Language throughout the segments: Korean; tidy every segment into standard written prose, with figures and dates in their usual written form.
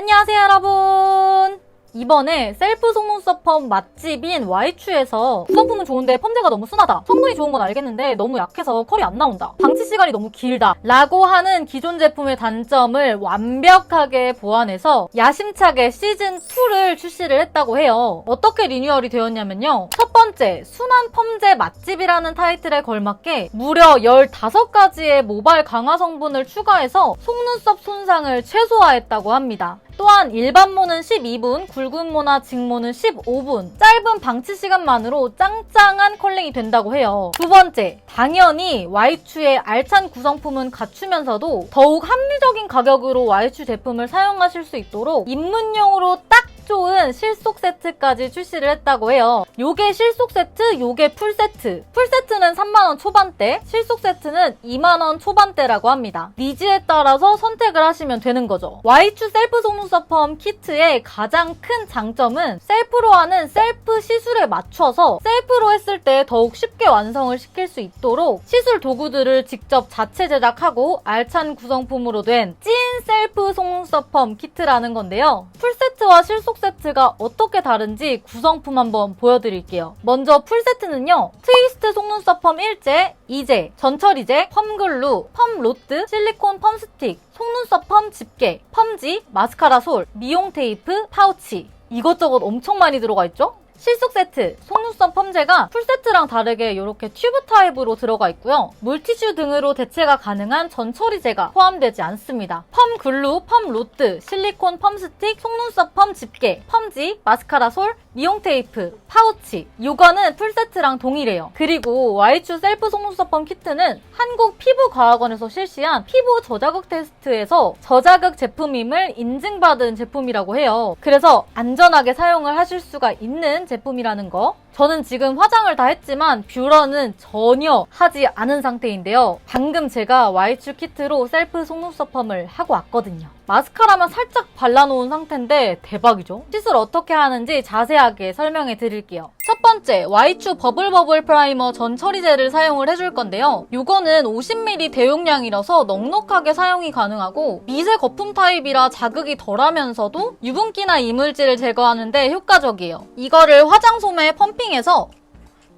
안녕하세요 여러분. 이번에 셀프 속눈썹 펌 맛집인 와이추에서 구성품은 좋은데 펌제가 너무 순하다, 성분이 좋은 건 알겠는데 너무 약해서 컬이 안 나온다, 방치 시간이 너무 길다 라고 하는 기존 제품의 단점을 완벽하게 보완해서 야심차게 시즌2를 출시를 했다고 해요. 어떻게 리뉴얼이 되었냐면요, 첫 번째, 순한 펌제 맛집이라는 타이틀에 걸맞게 무려 15가지의 모발 강화 성분을 추가해서 속눈썹 손상을 최소화했다고 합니다. 또한 일반모는 12분, 굵은모나 직모는 15분, 짧은 방치 시간만으로 짱짱한 컬링이 된다고 해요. 두 번째, 당연히 와이추의 알찬 구성품은 갖추면서도 더욱 합리적인 가격으로 와이추 제품을 사용하실 수 있도록 입문용으로 딱 좋은 실속 세트까지 출시를 했다고 해요. 요게 실속 세트, 요게 풀 세트. 풀 세트는 3만원 초반대, 실속 세트는 2만원 초반대라고 합니다. 니즈에 따라서 선택을 하시면 되는 거죠. 와이추 셀프 속눈썹 펌 키트의 가장 큰 장점은 셀프로 하는 셀프 시술에 맞춰서 셀프로 했을 때 더욱 쉽게 완성을 시킬 수 있도록 시술 도구들을 직접 자체 제작하고 알찬 구성품으로 된 찐 셀프 속눈썹 펌 키트라는 건데요. 풀 세트와 실속 세트가 어떻게 다른지 구성품 한번 보여드릴게요. 먼저 풀 세트는요, 트위스트 속눈썹 펌 1제, 2제, 전처리제, 펌글루, 펌 로트, 실리콘 펌 스틱, 속눈썹 펌 집게, 펌지, 마스카라 솔, 미용 테이프, 파우치, 이것저것 엄청 많이 들어가 있죠? 실속 세트, 속눈썹 펌제가 풀세트랑 다르게 이렇게 튜브 타입으로 들어가 있고요. 물티슈 등으로 대체가 가능한 전처리제가 포함되지 않습니다. 펌 글루, 펌 로트, 실리콘 펌 스틱, 속눈썹 펌 집게, 펌지, 마스카라 솔, 미용 테이프, 파우치, 이거는 풀세트랑 동일해요. 그리고 와이추 셀프 속눈썹 펌 키트는 한국피부과학원에서 실시한 피부 저자극 테스트에서 저자극 제품임을 인증받은 제품이라고 해요. 그래서 안전하게 사용을 하실 수가 있는 제품이라는 거. 저는 지금 화장을 다 했지만 뷰러는 전혀 하지 않은 상태인데요. 방금 제가 와이추 키트로 셀프 속눈썹 펌을 하고 왔거든요. 마스카라만 살짝 발라놓은 상태인데 대박이죠? 시술 어떻게 하는지 자세하게 설명해 드릴게요. 첫 번째, 와이추 버블버블 프라이머 전처리제를 사용을 해줄 건데요. 이거는 50ml 대용량이라서 넉넉하게 사용이 가능하고 미세 거품 타입이라 자극이 덜하면서도 유분기나 이물질을 제거하는 데 효과적이에요. 이거를 화장솜에 펌핑해서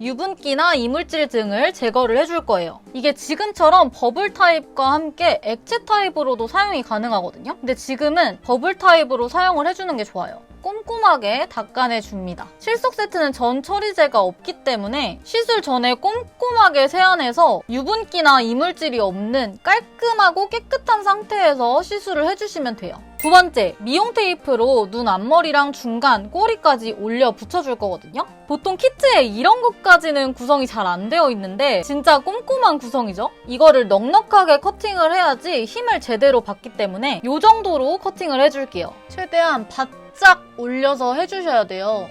유분기나 이물질 등을 제거를 해줄 거예요. 이게 지금처럼 버블 타입과 함께 액체 타입으로도 사용이 가능하거든요. 근데 지금은 버블 타입으로 사용을 해주는 게 좋아요. 꼼꼼하게 닦아내줍니다. 실속 세트는 전 처리제가 없기 때문에 시술 전에 꼼꼼하게 세안해서 유분기나 이물질이 없는 깔끔하고 깨끗한 상태에서 시술을 해주시면 돼요. 두 번째, 미용 테이프로 눈 앞머리랑 중간, 꼬리까지 올려 붙여줄 거거든요. 보통 키트에 이런 것까지는 구성이 잘 안 되어 있는데 진짜 꼼꼼한 구성이죠? 이거를 넉넉하게 커팅을 해야지 힘을 제대로 받기 때문에 이 정도로 커팅을 해줄게요. 최대한 바짝 올려서 해주셔야 돼요.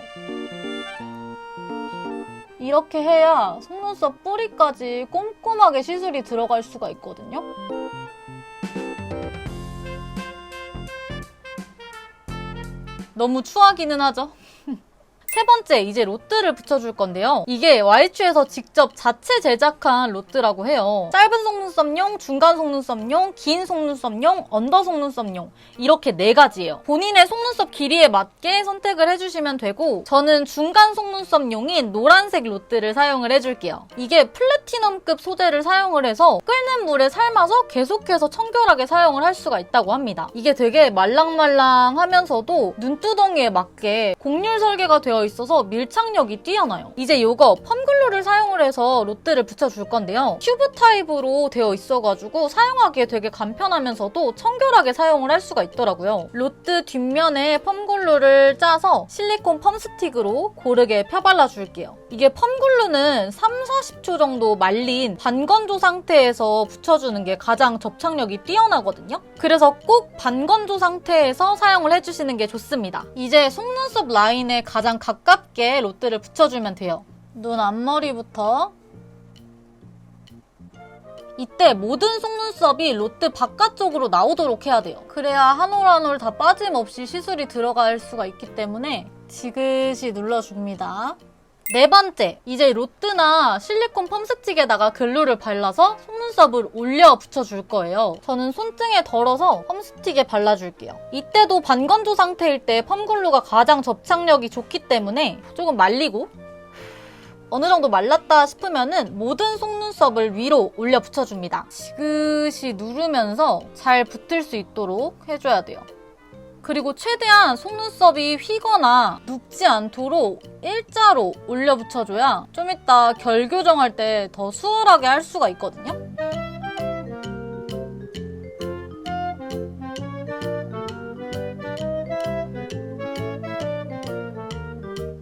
이렇게 해야 속눈썹 뿌리까지 꼼꼼하게 시술이 들어갈 수가 있거든요. 너무 추하기는 하죠? 세 번째, 이제 로트를 붙여줄 건데요. 이게 와이추에서 직접 자체 제작한 로트라고 해요. 짧은 속눈썹용, 중간 속눈썹용, 긴 속눈썹용, 언더 속눈썹용, 이렇게 4가지예요. 본인의 속눈썹 길이에 맞게 선택을 해주시면 되고, 저는 중간 속눈썹용인 노란색 로트를 사용을 해줄게요. 이게 플래티넘급 소재를 사용을 해서 끓는 물에 삶아서 계속해서 청결하게 사용을 할 수가 있다고 합니다. 이게 되게 말랑말랑하면서도 눈두덩이에 맞게 곡률 설계가 되어 있어서 밀착력이 뛰어나요. 이제 이거 펌글루를 사용을 해서 로트를 붙여줄 건데요. 튜브 타입으로 되어 있어가지고 사용하기에 되게 간편하면서도 청결하게 사용을 할 수가 있더라고요. 로트 뒷면에 펌글루를 짜서 실리콘 펌 스틱으로 고르게 펴발라줄게요. 이게 펌글루는 3-40초 정도 말린 반건조 상태에서 붙여주는 게 가장 접착력이 뛰어나거든요. 그래서 꼭 반건조 상태에서 사용을 해주시는 게 좋습니다. 이제 속눈썹 라인에 가장 가깝게 로트를 붙여주면 돼요. 눈 앞머리부터 이때 모든 속눈썹이 로트 바깥쪽으로 나오도록 해야 돼요. 그래야 한 올 한 올 다 빠짐없이 시술이 들어갈 수가 있기 때문에 지그시 눌러줍니다. 네 번째, 이제 로트나 실리콘 펌 스틱에다가 글루를 발라서 속눈썹을 올려 붙여줄 거예요. 저는 손등에 덜어서 펌 스틱에 발라줄게요. 이때도 반건조 상태일 때 펌글루가 가장 접착력이 좋기 때문에 조금 말리고 어느 정도 말랐다 싶으면은 모든 속눈썹을 위로 올려 붙여줍니다. 지그시 누르면서 잘 붙을 수 있도록 해줘야 돼요. 그리고 최대한 속눈썹이 휘거나 눕지 않도록 일자로 올려 붙여줘야 좀 이따 결 교정할 때 더 수월하게 할 수가 있거든요.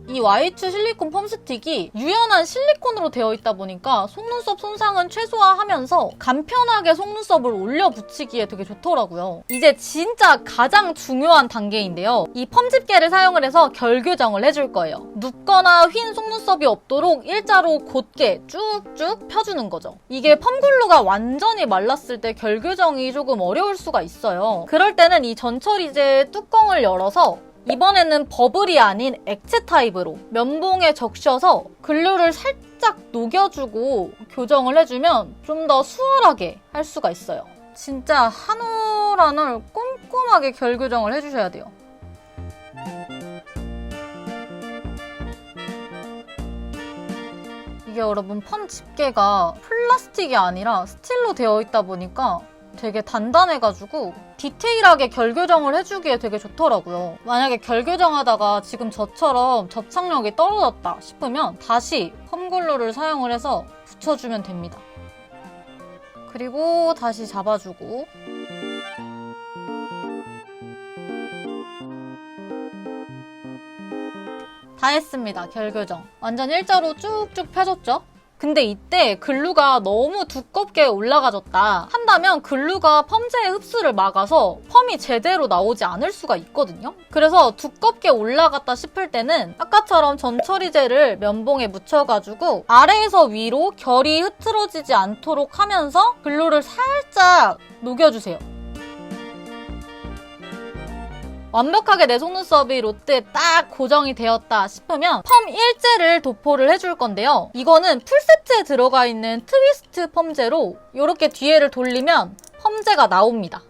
이 Y2 실리콘 펌 스틱이 유연한 실리콘으로 되어 있다 보니까 속눈썹 손상은 최소화하면서 간편하게 속눈썹을 올려 붙이기에 되게 좋더라고요. 이제 진짜 가장 중요한 단계인데요. 이 펌 집게를 사용을 해서 결 교정을 해줄 거예요. 눕거나 휜 속눈썹이 없도록 일자로 곧게 쭉쭉 펴주는 거죠. 이게 펌글루가 완전히 말랐을 때 결 교정이 조금 어려울 수가 있어요. 그럴 때는 이 전처리제 뚜껑을 열어서 이번에는 버블이 아닌 액체 타입으로 면봉에 적셔서 글루를 살짝 녹여주고 교정을 해주면 좀 더 수월하게 할 수가 있어요. 진짜 한 올 한 올 꼼꼼하게 결 교정을 해주셔야 돼요. 이게 여러분 펌 집게가 플라스틱이 아니라 스틸로 되어 있다 보니까 되게 단단해가지고 디테일하게 결 교정을 해주기에 되게 좋더라고요. 만약에 결 교정하다가 지금 저처럼 접착력이 떨어졌다 싶으면 다시 펌글루를 사용을 해서 붙여주면 됩니다. 그리고 다시 잡아주고 다 했습니다. 결 교정. 완전 일자로 쭉쭉 펴졌죠? 근데 이때 글루가 너무 두껍게 올라가졌다 한다면 글루가 펌제의 흡수를 막아서 펌이 제대로 나오지 않을 수가 있거든요. 그래서 두껍게 올라갔다 싶을 때는 아까처럼 전처리제를 면봉에 묻혀가지고 아래에서 위로 결이 흐트러지지 않도록 하면서 글루를 살짝 녹여주세요. 완벽하게 내 속눈썹이 로트에 딱 고정이 되었다 싶으면 펌 일제를 도포를 해줄 건데요. 이거는 풀세트에 들어가 있는 트위스트 펌제로 이렇게 뒤에를 돌리면 펌제가 나옵니다.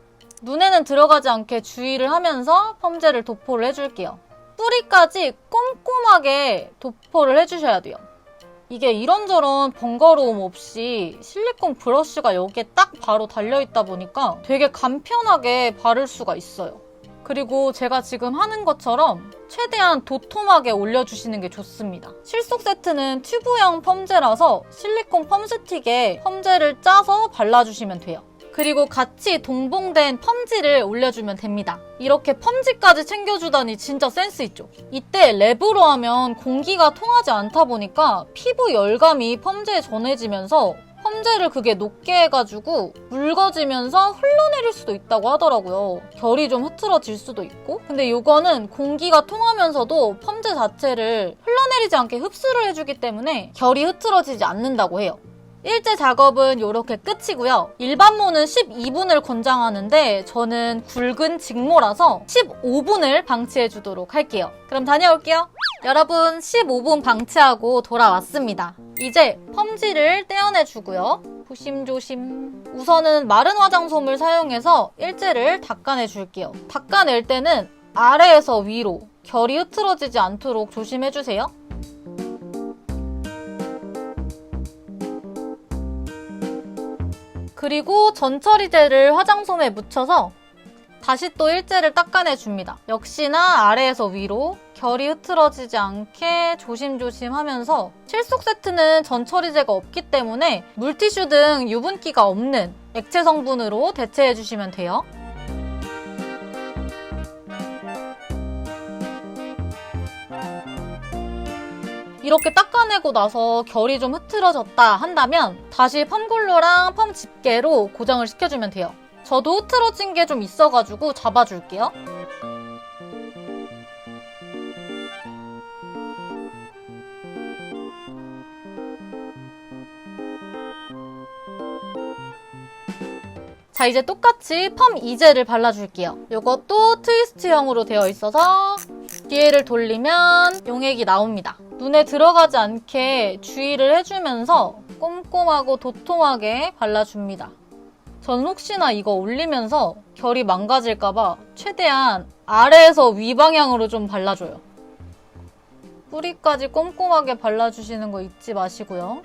눈에는 들어가지 않게 주의를 하면서 펌제를 도포를 해줄게요. 뿌리까지 꼼꼼하게 도포를 해주셔야 돼요. 이게 이런저런 번거로움 없이 실리콘 브러쉬가 여기에 딱 바로 달려있다 보니까 되게 간편하게 바를 수가 있어요. 그리고 제가 지금 하는 것처럼 최대한 도톰하게 올려주시는 게 좋습니다. 실속 세트는 튜브형 펌제라서 실리콘 펌 스틱에 펌제를 짜서 발라주시면 돼요. 그리고 같이 동봉된 펌지를 올려주면 됩니다. 이렇게 펌지까지 챙겨주다니 진짜 센스 있죠? 이때 랩으로 하면 공기가 통하지 않다 보니까 피부 열감이 펌제에 전해지면서 펌제를 그게 녹게 해가지고 묽어지면서 흘러내릴 수도 있다고 하더라고요. 결이 좀 흐트러질 수도 있고. 근데 이거는 공기가 통하면서도 펌제 자체를 흘러내리지 않게 흡수를 해주기 때문에 결이 흐트러지지 않는다고 해요. 일제 작업은 이렇게 끝이고요. 일반모는 12분을 권장하는데 저는 굵은 직모라서 15분을 방치해주도록 할게요. 그럼 다녀올게요. 여러분 15분 방치하고 돌아왔습니다. 이제 펌지를 떼어내주고요. 조심조심. 우선은 마른 화장솜을 사용해서 일제를 닦아내줄게요. 닦아낼 때는 아래에서 위로 결이 흐트러지지 않도록 조심해주세요. 그리고 전처리제를 화장솜에 묻혀서 다시 또 일제를 닦아내줍니다. 역시나 아래에서 위로 결이 흐트러지지 않게 조심조심 하면서 실속 세트는 전처리제가 없기 때문에 물티슈 등 유분기가 없는 액체 성분으로 대체해주시면 돼요. 이렇게 닦아내고 나서 결이 좀 흐트러졌다 한다면 다시 펌글루랑 펌 집게로 고정을 시켜주면 돼요. 저도 흐트러진 게 좀 있어가지고 잡아줄게요. 자, 이제 똑같이 펌 이젤을 발라줄게요. 이것도 트위스트형으로 되어 있어서 뒤에를 돌리면 용액이 나옵니다. 눈에 들어가지 않게 주의를 해주면서 꼼꼼하고 도톰하게 발라줍니다. 전 혹시나 이거 올리면서 결이 망가질까봐 최대한 아래에서 위 방향으로 좀 발라줘요. 뿌리까지 꼼꼼하게 발라주시는 거 잊지 마시고요.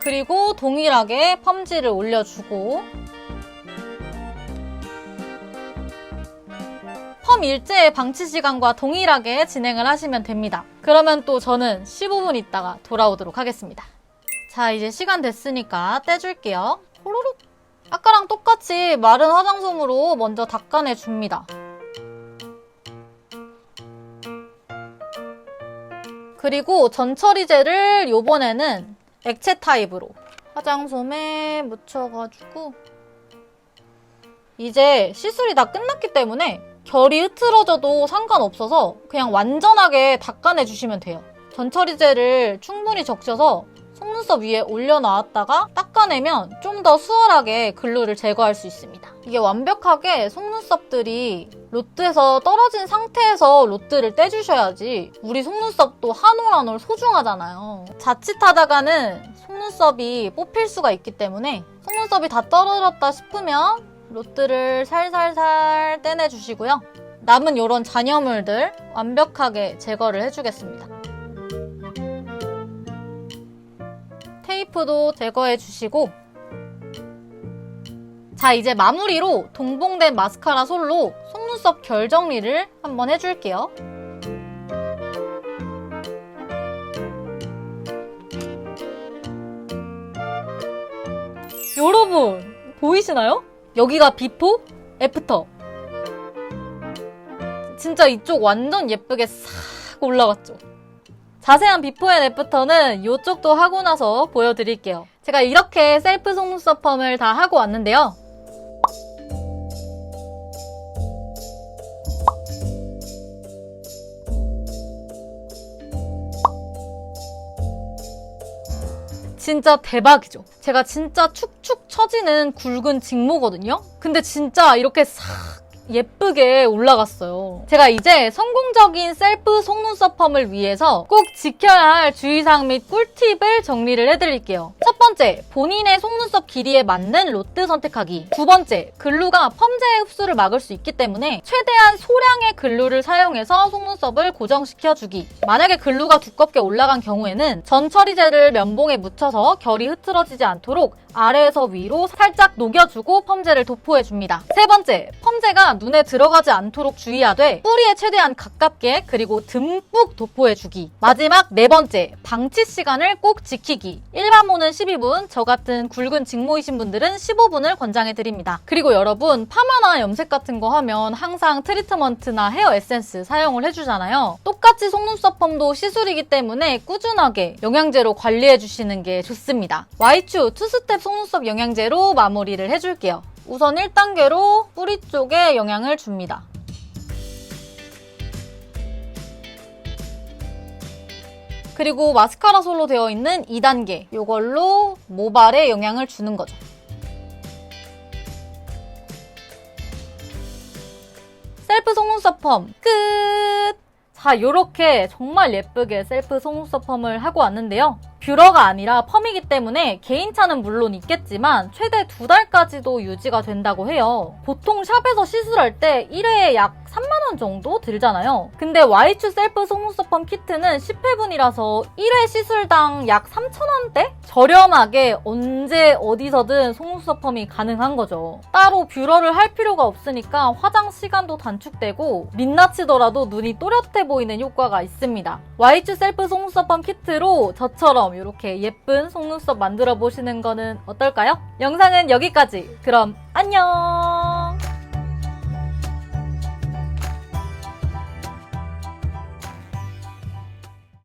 그리고 동일하게 펌지를 올려주고 펌 일제의 방치 시간과 동일하게 진행을 하시면 됩니다. 그러면 또 저는 15분 있다가 돌아오도록 하겠습니다. 자, 이제 시간 됐으니까 떼줄게요. 호로록. 아까랑 똑같이 마른 화장솜으로 먼저 닦아내줍니다. 그리고 전처리젤을 요번에는 액체 타입으로 화장솜에 묻혀가지고 이제 시술이 다 끝났기 때문에 결이 흐트러져도 상관없어서 그냥 완전하게 닦아내주시면 돼요. 전처리젤을 충분히 적셔서 속눈썹 위에 올려놨다가 닦아내면 좀 더 수월하게 글루를 제거할 수 있습니다. 이게 완벽하게 속눈썹들이 로트에서 떨어진 상태에서 로트를 떼주셔야지 우리 속눈썹도 한 올 한 올 소중하잖아요. 자칫하다가는 속눈썹이 뽑힐 수가 있기 때문에 속눈썹이 다 떨어졌다 싶으면 로트를 살살살 떼내주시고요. 남은 이런 잔여물들 완벽하게 제거를 해주겠습니다. 테이프도 제거해주시고 자, 이제 마무리로 동봉된 마스카라 솔로 속눈썹 결 정리를 한번 해줄게요. 여러분, 보이시나요? 여기가 비포, 애프터. 진짜 이쪽 완전 예쁘게 싹 올라갔죠? 자세한 비포 앤 애프터는 이쪽도 하고 나서 보여드릴게요. 제가 이렇게 셀프 속눈썹 펌을 다 하고 왔는데요. 진짜 대박이죠? 제가 진짜 축축 처지는 굵은 직모거든요? 근데 진짜 이렇게 싹 예쁘게 올라갔어요. 제가 이제 성공적인 셀프 속눈썹 펌을 위해서 꼭 지켜야 할 주의사항 및 꿀팁을 정리를 해드릴게요. 첫 번째, 본인의 속눈썹 길이에 맞는 로트 선택하기. 두 번째, 글루가 펌제의 흡수를 막을 수 있기 때문에 최대한 소량의 글루를 사용해서 속눈썹을 고정시켜주기. 만약에 글루가 두껍게 올라간 경우에는 전처리젤을 면봉에 묻혀서 결이 흐트러지지 않도록 아래에서 위로 살짝 녹여주고 펌제를 도포해줍니다. 세 번째, 펌제가 눈에 들어가지 않도록 주의하되 뿌리에 최대한 가깝게 그리고 듬뿍 도포해주기. 마지막 네 번째, 방치 시간을 꼭 지키기. 일반모는 12분, 저 같은 굵은 직모이신 분들은 15분을 권장해드립니다. 그리고 여러분, 파마나 염색 같은 거 하면 항상 트리트먼트나 헤어 에센스 사용을 해주잖아요. 똑같이 속눈썹 펌도 시술이기 때문에 꾸준하게 영양제로 관리해주시는 게 좋습니다. 와이추 투스텝 속눈썹 영양제로 마무리를 해줄게요. 우선 1단계로 뿌리 쪽에 영향을 줍니다. 그리고 마스카라 솔로 되어 있는 2단계, 이걸로 모발에 영향을 주는 거죠. 셀프 속눈썹 펌 끝! 자, 이렇게 정말 예쁘게 셀프 속눈썹 펌을 하고 왔는데요. 뷰러가 아니라 펌이기 때문에 개인차는 물론 있겠지만 최대 2달까지도 유지가 된다고 해요. 보통 샵에서 시술할 때 1회에 약 3만원 정도 들잖아요. 근데 와이추 셀프 속눈썹 펌 키트는 10회분이라서 1회 시술당 약 3,000원대? 저렴하게 언제 어디서든 속눈썹 펌이 가능한 거죠. 따로 뷰러를 할 필요가 없으니까 화장 시간도 단축되고 민낯이더라도 눈이 또렷해 보이는 효과가 있습니다. 와이추 셀프 속눈썹 펌 키트로 저처럼 이렇게 예쁜 속눈썹 만들어 보시는 거는 어떨까요? 영상은 여기까지. 그럼 안녕!